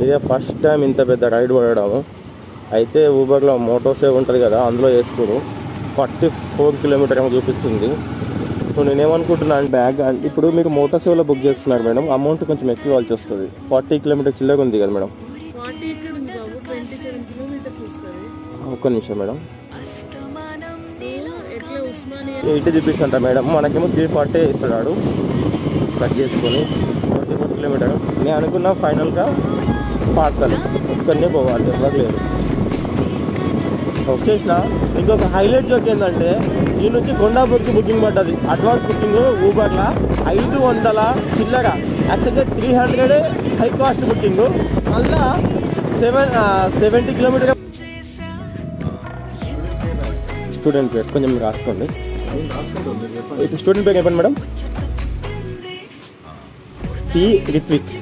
ఇదే first time ఇంత పెద్ద రైడ్ పడడం. అయితే ఊబర్లో మోటో సేవ్ ఉంటుంది కదా, అందులో వేసుకోరు. 44 కిలోమీటర్ ఏమో చూపిస్తుంది. సో నేనేమనుకుంటున్నాను, బ్యాగ్ ఇప్పుడు మీరు మోటో సేవ్లో బుక్ చేస్తున్నారు మేడం, అమౌంట్ కొంచెం ఎక్కువ ఇవ్వాల్సి వస్తుంది. 40 కిలోమీటర్ చిల్లర ఉంది కదా మేడం. ఒక్క నిమిషం మేడం. 80 చూపిస్తుంటా మేడం, మనకేమో 340 ఇస్తున్నాడు కట్ చేసుకొని. 44 కిలోమీటర్ నేను అనుకున్నా ఫైనల్గా పార్సల్ ఇక్కడనే పోవాలి, ఎవరు లేదు. వచ్చేసిన ఇంకొక హైలైట్ జోక్ ఏంటంటే, ఈ నుంచి కొండాపూర్కి బుకింగ్ పడ్డది, అడ్వాన్స్ బుకింగ్ ఊబర్లో 500 చిల్లర. యాక్చువల్గా 300 హై కాస్ట్ బుకింగ్, మళ్ళా 70 కిలోమీటర్. స్టూడెంట్ పేరు కొంచెం రాసుకోండి. ఇప్పుడు స్టూడెంట్ పేరు చెప్పండి మేడం. టీ రిత్విక్.